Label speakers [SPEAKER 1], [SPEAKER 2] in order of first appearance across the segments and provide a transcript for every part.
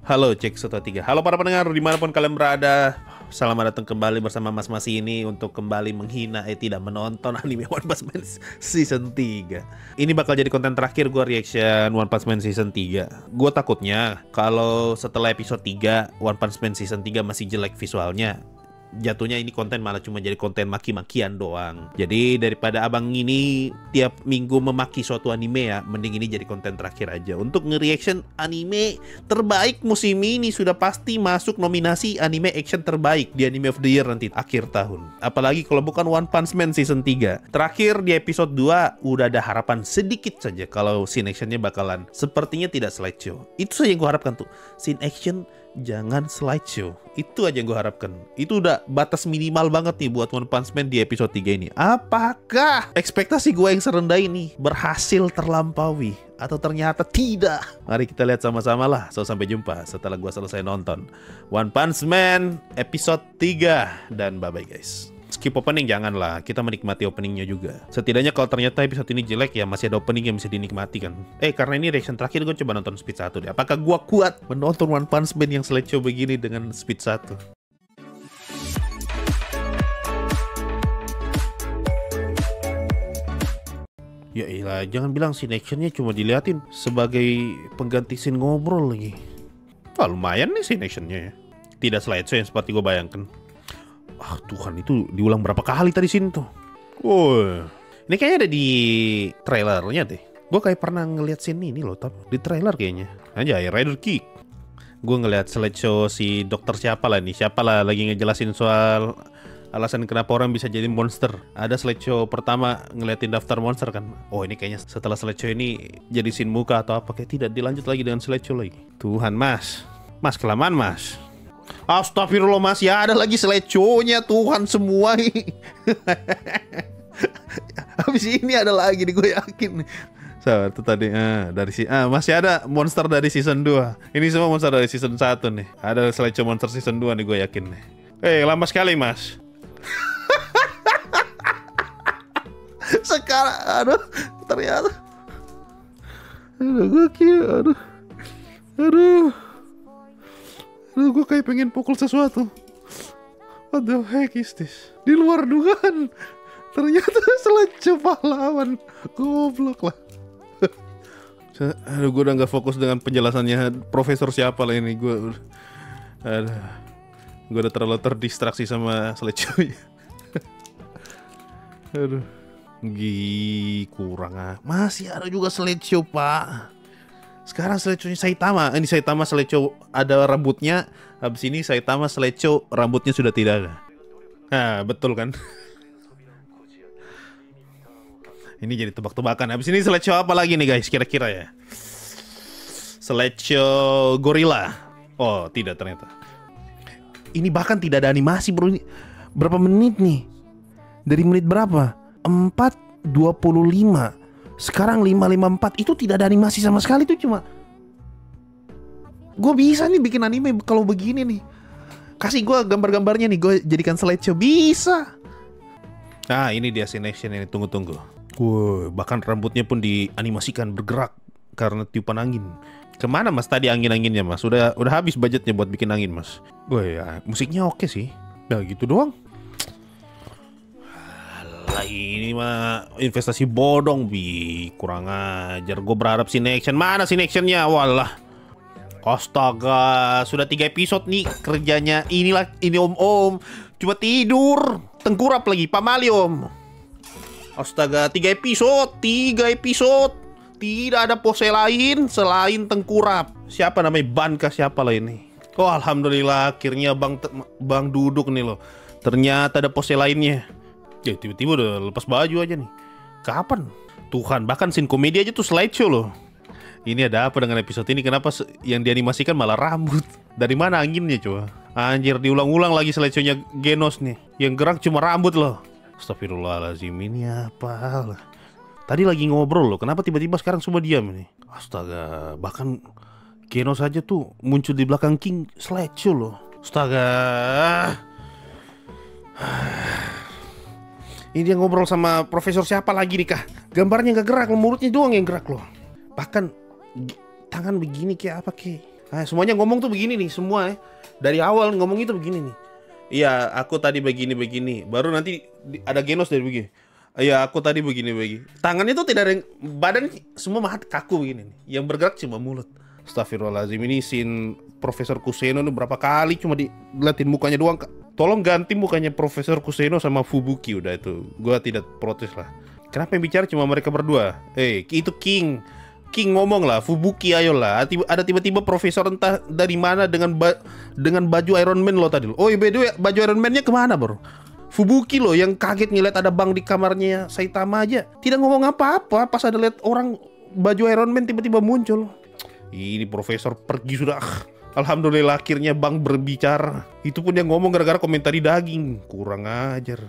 [SPEAKER 1] Halo cek 1 2 3. Halo para pendengar dimanapun kalian berada. Selamat datang kembali bersama Mas Masi ini untuk kembali menghina tidak menonton anime One Punch Man Season 3. Ini bakal jadi konten terakhir gue reaction One Punch Man Season 3. Gue takutnya kalau setelah episode 3 One Punch Man Season 3 masih jelek visualnya, jatuhnya ini konten malah cuma jadi konten maki-makian doang. Jadi daripada abang ini tiap minggu memaki suatu anime ya, mending ini jadi konten terakhir aja untuk nge-reaction anime terbaik musim ini. Sudah pasti masuk nominasi anime action terbaik di Anime of the Year nanti akhir tahun. Apalagi kalau bukan One Punch Man Season 3. Terakhir di episode 2 udah ada harapan sedikit saja kalau scene actionnya bakalan sepertinya tidak slideshow. Itu saja yang gue harapkan tuh, scene action jangan slideshow. Itu aja yang gue harapkan. Itu udah batas minimal banget nih buat One Punch Man di episode 3 ini. Apakah ekspektasi gue yang serendah ini berhasil terlampaui atau ternyata tidak? Mari kita lihat sama-sama lah. So, sampai jumpa setelah gue selesai nonton One Punch Man episode 3. Dan bye-bye guys. Skip opening janganlah, kita menikmati openingnya juga. Setidaknya kalau ternyata episode ini jelek ya masih ada opening yang bisa dinikmati kan. Karena ini reaction terakhir gue coba nonton speed 1 deh. Apakah gue kuat menonton One Punch Man yang slideshow begini dengan speed 1? Ya iyalah, jangan bilang scene actionnya cuma diliatin sebagai pengganti scene ngobrol lagi. Wah lumayan nih scene actionnya ya. Tidak slideshow yang seperti gue bayangkan. Ah Tuhan, itu diulang berapa kali tadi sini tuh. Ini kayaknya ada di trailernya deh. Gue kayak pernah ngeliat scene ini loh, tapi di trailer kayaknya. Aja ya, Rider Kick. Gue ngeliat slideshow si dokter siapa lah nih. Siapa lah lagi ngejelasin soal alasan kenapa orang bisa jadi monster. Ada slideshow pertama ngeliatin daftar monster kan. Oh ini kayaknya setelah slideshow ini jadi scene muka atau apa. Kayak tidak dilanjut lagi dengan slideshow lagi. Tuhan mas kelamaan mas. Astagfirullah, masih ada lagi slideshow-nya Tuhan semua ini. Habis ini ada lagi nih, gue yakin nih. So, itu tadi dari masih ada monster dari season 2. Ini semua monster dari season 1 nih. Ada slideshow monster season 2 nih, gue yakin nih. Lama sekali mas. Sekarang aduh ternyata gue kira aduh gue kayak pengen pukul sesuatu. What the heck is this? Di luar dugaan. Ternyata slideshow pahlawan. Goblok lah. Aduh, gue udah gak fokus dengan penjelasannya profesor siapa lah ini. Gue udah terlalu terdistraksi sama slideshow-nya. Aduh, kurang masih ada juga slideshow pak. Sekarang slideshow-nya Saitama. Ini Saitama slideshow ada rambutnya. Habis ini Saitama slideshow rambutnya sudah tidak ada. Nah, betul kan? Ini jadi tebak-tebakan. Habis ini slideshow apa lagi nih guys kira-kira ya? Slideshow gorila. Oh, tidak ternyata. Ini bahkan tidak ada animasi bro. Ini berapa menit nih? Dari menit berapa? 4:25. Sekarang 5:54. Itu tidak ada animasi sama sekali. Itu cuma gue bisa nih bikin anime kalau begini nih. Kasih gue gambar-gambarnya nih, gue jadikan slideshow. Bisa. Nah ini dia scene action ini. Tunggu. Bahkan rambutnya pun dianimasikan bergerak karena tiupan angin. Kemana mas tadi angin-anginnya mas? Udah habis budgetnya buat bikin angin mas. Ya, musiknya oke sih. Nah gitu doang. Ini mah investasi bodong kurang ajar. Gue berharap scene action. Mana scene actionnya? Walah. Astaga, sudah 3 episode nih kerjanya. Ini om cuma tidur, tengkurap lagi, pamali om. Astaga, 3 episode. Tidak ada pose lain selain tengkurap. Siapa namanya? Banka siapa lah ini? Oh alhamdulillah akhirnya bang duduk nih loh. Ternyata ada pose lainnya. Ya tiba-tiba udah lepas baju aja nih. Kapan? Tuhan, bahkan scene komedi aja tuh slideshow loh. Ini ada apa dengan episode ini? Kenapa yang dianimasikan malah rambut? Dari mana anginnya coba? Anjir, diulang-ulang lagi slideshow-nya Genos nih. Yang gerak cuma rambut loh. Astagfirullahaladzim, ini apa? Tadi lagi ngobrol loh. Kenapa tiba-tiba sekarang semua diam nih? Astaga, bahkan Genos aja tuh muncul di belakang King slideshow loh. Astaga. Ini dia ngobrol sama profesor siapa lagi nih kah? Gambarnya nggak gerak, mulutnya doang yang gerak loh. Bahkan tangan begini kayak apa kayak Semuanya ngomong tuh begini nih, semua dari awal ngomong itu begini nih. Iya, aku tadi begini. Baru nanti ada Genos dari begini. Iya, aku tadi begini. Tangannya tuh tidak ada yang, badan semua mahat kaku begini nih. Yang bergerak cuma mulut. Astagfirullahaladzim, ini scene Profesor Kuseno nih berapa kali cuma diliatin mukanya doang. Tolong ganti mukanya Profesor Kuseno sama Fubuki, udah itu. Gua tidak protes lah. Kenapa yang bicara cuma mereka berdua? Itu King ngomong lah, Fubuki ayolah. Ada tiba-tiba profesor entah dari mana dengan baju Iron Man lo tadi. Oh iya, by the way, baju Iron Man-nya kemana bro? Fubuki lo yang kaget ngeliat ada bank di kamarnya Saitama aja. Tidak ngomong apa-apa pas ada lihat orang baju Iron Man tiba-tiba muncul. Ini profesor pergi sudah. Alhamdulillah akhirnya Bang berbicara. Itu pun yang ngomong gara-gara komentari daging. Kurang ajar.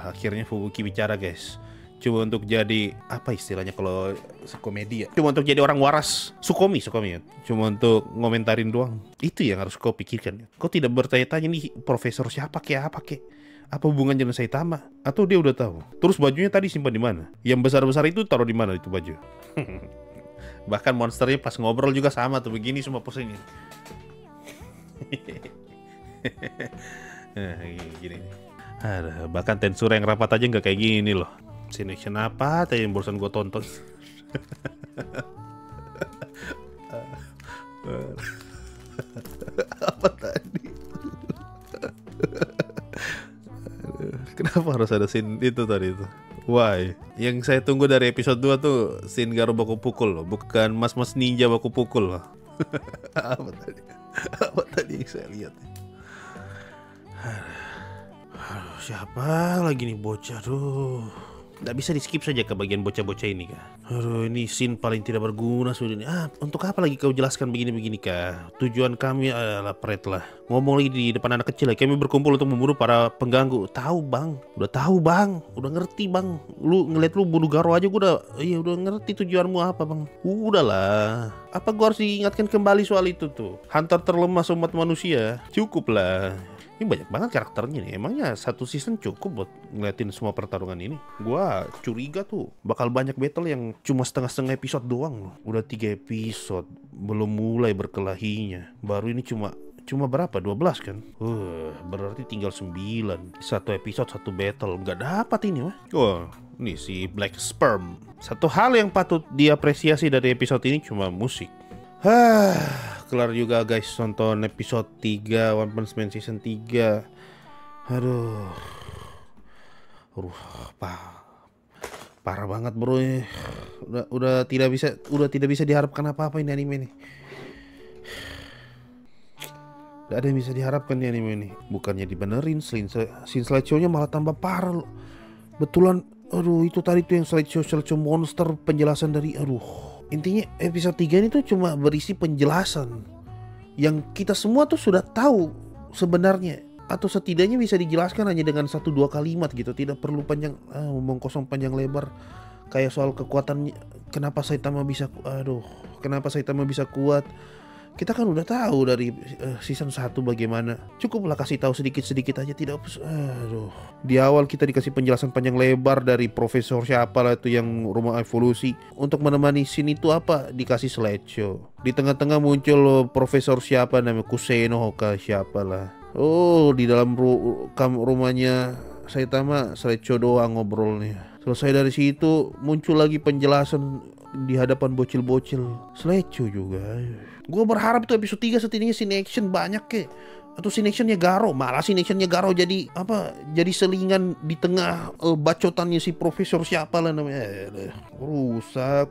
[SPEAKER 1] Akhirnya Fubuki bicara guys. Cuma untuk jadi apa istilahnya kalau komedi ya. Cuma untuk jadi orang waras. Sukomi ya. Cuma untuk ngomentarin doang. Itu yang harus kau pikirkan. Kau tidak bertanya-tanya nih profesor siapa apa apa hubungannya dengan Saitama? Atau dia udah tahu? Terus bajunya tadi simpan di mana? Yang besar-besar itu taruh di mana itu baju? Bahkan monsternya pas ngobrol juga sama tuh, begini semua posenya. Gini. Bahkan Tensura yang rapat aja nggak kayak gini loh. Selection apa tadi yang barusan gue tonton? Apa tadi? Kenapa harus ada scene itu tadi itu? Why? Yang saya tunggu dari episode 2 tuh scene Garo baku pukul loh, bukan mas-mas ninja baku pukul loh. Apa tadi? Apa tadi yang saya lihat? Siapa lagi nih bocah tuh? Nggak bisa di skip saja ke bagian bocah-bocah ini kah? Aduh, ini scene paling tidak berguna sudah ini. Untuk apa lagi kau jelaskan begini-begini kah? Tujuan kami adalah pret lah. Ngomong lagi di depan anak kecil lah. Kami berkumpul untuk membunuh para pengganggu. Tahu bang, udah ngerti bang. Lu ngeliat lu bunuh Garo aja udah ngerti tujuanmu apa bang. Udahlah. Apa gua harus diingatkan kembali soal itu tuh? Hunter terlemah umat manusia. Cukup lah. Ini banyak banget karakternya nih. Emangnya satu season cukup buat ngeliatin semua pertarungan ini? Gua curiga tuh bakal banyak battle yang cuma setengah-setengah episode doang loh. Udah 3 episode, belum mulai berkelahinya. Baru ini cuma berapa? 12 kan? Berarti tinggal 9. Satu episode, satu battle. Nggak dapat ini mah. Nih si Black Sperm. Satu hal yang patut diapresiasi dari episode ini cuma musik. Kelar juga guys nonton episode 3 One Punch Man season 3. Aduh, parah banget bro. Udah tidak bisa diharapkan apa-apa ini anime ini. Gak ada yang bisa diharapkan di anime ini. Bukannya dibenerin, scene slideshow-nya malah tambah parah loh. Betulan, itu tadi tuh yang slideshow monster penjelasan dari, intinya episode 3 ini tuh cuma berisi penjelasan yang kita semua tuh sudah tahu sebenarnya, atau setidaknya bisa dijelaskan hanya dengan 1-2 kalimat gitu. Tidak perlu panjang ngomong kosong panjang lebar kayak soal kekuatannya. Kenapa Saitama bisa kuat? Kita kan udah tahu dari season 1 bagaimana. Cukuplah kasih tahu sedikit-sedikit aja, tidak di awal kita dikasih penjelasan panjang lebar dari profesor siapa lah itu yang rumah evolusi. Untuk menemani scene itu dikasih slideshow. Di tengah-tengah muncul profesor siapa namanya Kuseno Hoka siapa lah. Di dalam rumahnya Saitama slideshow doang ngobrolnya. Selesai dari situ muncul lagi penjelasan di hadapan bocil-bocil, slideshow juga. Gue berharap tuh episode 3 setidaknya scene action banyak atau scene actionnya Garo. Malah scene actionnya Garo jadi selingan di tengah bacotannya si profesor siapa lah namanya. Rusak.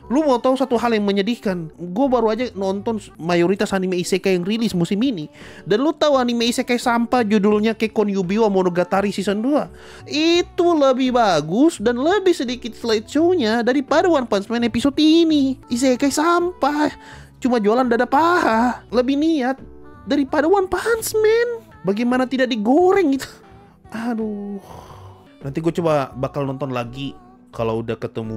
[SPEAKER 1] Lu mau tahu satu hal yang menyedihkan? Gue baru aja nonton mayoritas anime isekai yang rilis musim ini. Dan lu tahu anime isekai sampah judulnya Kekon Yubiwa Monogatari season 2 itu lebih bagus dan lebih sedikit slideshow-nya daripada One Punch Man episode ini. Isekai sampah, cuma jualan dada paha. Lebih niat daripada One Punch Man. Bagaimana tidak digoreng gitu? Aduh. Nanti gue coba bakal nonton lagi kalau udah ketemu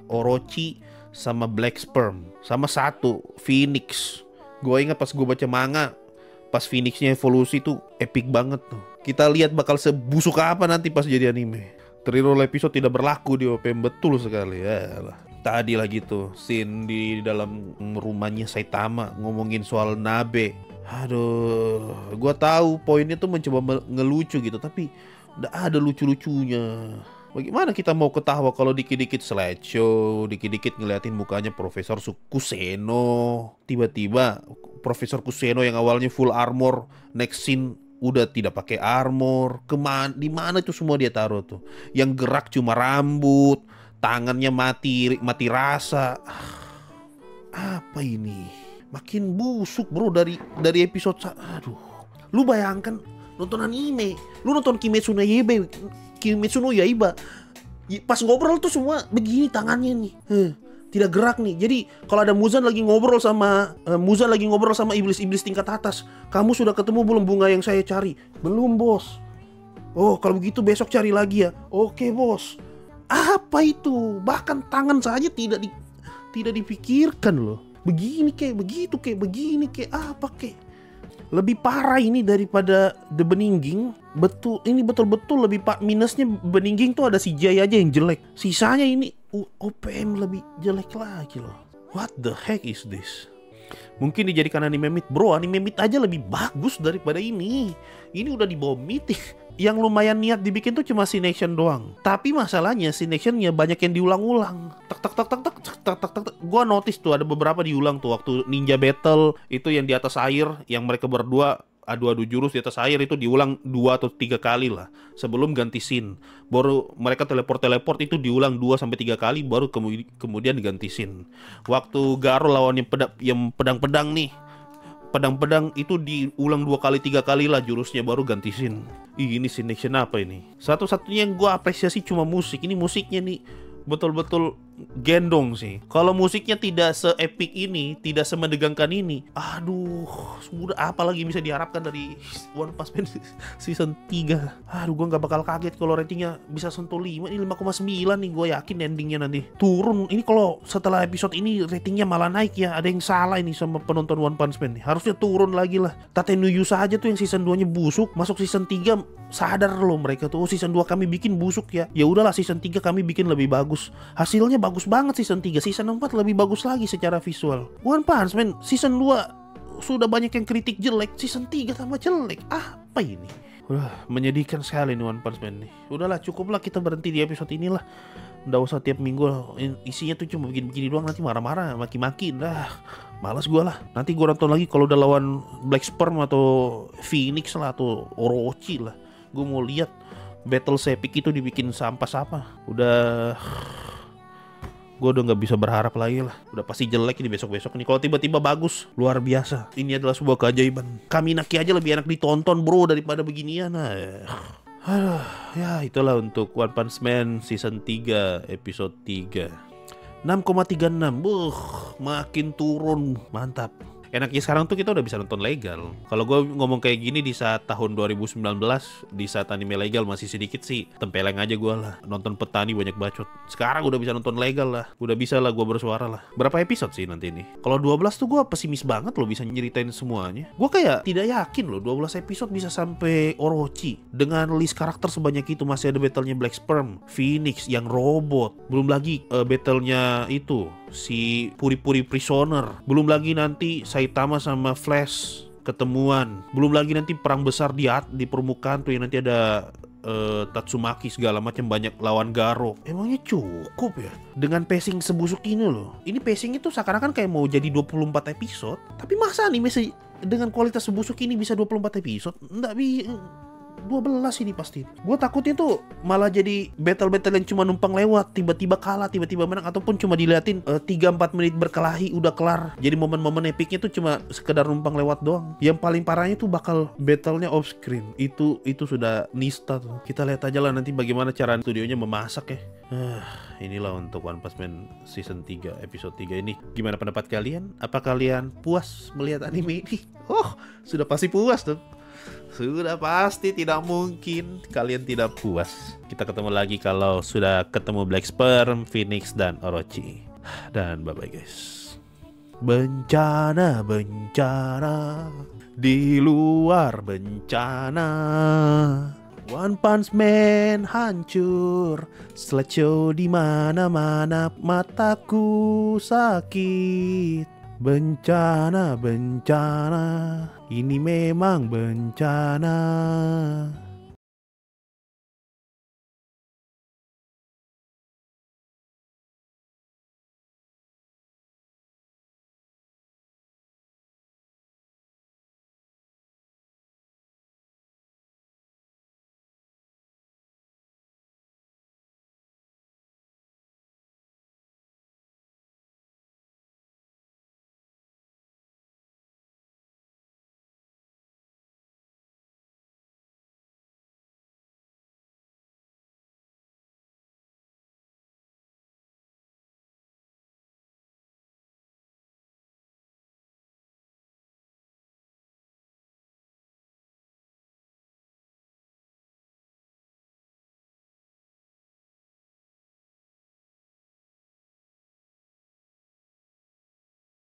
[SPEAKER 1] Orochi sama Black Sperm sama satu Phoenix. Gue ingat pas gue baca manga, pas Phoenixnya evolusi tuh epic banget tuh. Kita lihat bakal sebusuk apa nanti pas jadi anime. Reroll episode tidak berlaku di OPM, betul sekali ya lah. Tadi lagi tuh scene di dalam rumahnya Saitama ngomongin soal Nabe. Aduh, gua tahu poinnya tuh mencoba ngelucu gitu, tapi nggak ada lucu-lucunya. Bagaimana kita mau ketawa kalau dikit-dikit slideshow, dikit-dikit ngeliatin mukanya Profesor Kuseno. Tiba-tiba Profesor Kuseno yang awalnya full armor, next scene udah tidak pakai armor. Di mana itu semua dia taruh tuh? Yang gerak cuma rambut, tangannya mati rasa. Apa ini? Makin busuk bro dari episode. Aduh, lu bayangkan nonton anime, lu nonton Kimetsu no Yaiba, pas ngobrol tuh semua begini tangannya nih, tidak gerak nih. Jadi kalau ada Muzan lagi ngobrol sama iblis-iblis tingkat atas, kamu sudah ketemu belum bunga yang saya cari? Belum bos. Oh kalau begitu besok cari lagi ya. Oke bos. Apa itu? Bahkan tangan saja tidak dipikirkan loh. Begini kek, begitu kek, begini kek, apa kek. Lebih parah ini daripada The Beninging. Ini betul-betul lebih minusnya Beninging tuh ada si Jay aja yang jelek. Sisanya ini OPM lebih jelek lagi loh. What the heck is this? Mungkin dijadikan anime meet. Bro, anime meet aja lebih bagus daripada ini. Ini udah di bawah meet. Yang lumayan niat dibikin tuh cuma scene action doang. Tapi masalahnya scene actionnya banyak yang diulang-ulang. Tak. Gua notice tuh ada beberapa diulang tuh waktu ninja battle itu yang di atas air, yang mereka berdua adu-adu jurus di atas air itu diulang 2 atau 3 kali lah sebelum ganti scene. Baru mereka teleport itu diulang 2-3 kali baru kemudian diganti scene. Waktu Garo lawan yang pedang-pedang nih, pedang-pedang itu diulang 2-3 kali lah jurusnya baru ganti scene. Ini scene action apa ini? Satu-satunya yang gue apresiasi cuma musik. Ini musiknya nih betul-betul gendong sih. Kalau musiknya tidak se-epic ini, tidak semendegangkan ini, aduh, sudah apa lagi bisa diharapkan dari One Punch Man season 3. Aduh, gue gak bakal kaget kalau ratingnya bisa sentuh 5. Ini 5,9 nih, gue yakin endingnya nanti turun. Ini kalau setelah episode ini ratingnya malah naik ya, ada yang salah ini sama penonton One Punch Man nih. Harusnya turun lagi lah. Tatenuyu saja tuh yang season 2 nya busuk, masuk season 3 sadar loh mereka tuh, oh season 2 kami bikin busuk ya. Ya udahlah, season 3 kami bikin lebih bagus. Hasilnya bagus banget season 3, season 4 lebih bagus lagi secara visual. One Punch Man season 2 sudah banyak yang kritik jelek, season 3 tambah jelek. Apa ini? Menyedihkan sekali nih One Punch Man nih. Udahlah, cukuplah kita berhenti di episode inilah. Nggak usah tiap minggu isinya tuh cuma begini-begini doang, nanti marah-marah, maki-maki. Malas gue lah. Nanti gue nonton lagi kalau udah lawan Black Sperm atau Phoenix lah atau Orochi lah. Gue mau lihat battle sepik itu dibikin sampah-sampah. Gue udah nggak bisa berharap lagi lah. Udah pasti jelek ini besok-besok nih. Kalau tiba-tiba bagus, luar biasa. Ini adalah sebuah keajaiban. Kaminaki aja lebih enak ditonton bro daripada beginian. Ya itulah untuk One Punch Man season 3 episode 3. 6,36. Makin turun. Mantap. Enaknya sekarang tuh kita udah bisa nonton legal. Kalau gue ngomong kayak gini di saat tahun 2019, di saat anime legal masih sedikit sih, tempeleng aja gue lah. Nonton petani banyak bacot. Sekarang udah bisa nonton legal lah. Udah bisa lah gue bersuara lah. Berapa episode sih nanti ini? Kalau 12 tuh gue pesimis banget loh bisa nyeritain semuanya. Gue kayak tidak yakin loh 12 episode bisa sampai Orochi. Dengan list karakter sebanyak itu, masih ada battlenya Black Sperm, Phoenix yang robot. Belum lagi battlenya itu si Puri-Puri Prisoner. Belum lagi nanti Saitama sama Flash ketemuan. Belum lagi nanti perang besar di permukaan tuh yang nanti ada Tatsumaki segala macam, banyak lawan Garo. Emangnya cukup ya dengan pacing sebusuk ini loh. Ini pacing itu seakan-akan kayak mau jadi 24 episode. Tapi masa anime dengan kualitas sebusuk ini bisa 24 episode? Nggak bisa. 12 ini pasti. Gue takutnya tuh malah jadi battle-battle yang cuma numpang lewat, tiba-tiba kalah, tiba-tiba menang, ataupun cuma diliatin 3-4 menit berkelahi udah kelar. Jadi momen-momen epicnya tuh cuma sekedar numpang lewat doang. Yang paling parahnya tuh bakal battle-nya off screen. Itu sudah nista tuh. Kita lihat aja lah nanti bagaimana cara studionya memasak ya. Inilah untuk One Punch Man season 3 episode 3 ini. Gimana pendapat kalian? Apa kalian puas melihat anime ini? Oh, sudah pasti puas tuh. Sudah pasti, tidak mungkin kalian tidak puas. Kita ketemu lagi kalau sudah ketemu Black Sperm, Phoenix, dan Orochi. Dan bye-bye guys. Bencana di luar bencana. One Punch Man hancur, Sledgeo di mana-mana, mataku sakit. Bencana, bencana, ini memang bencana.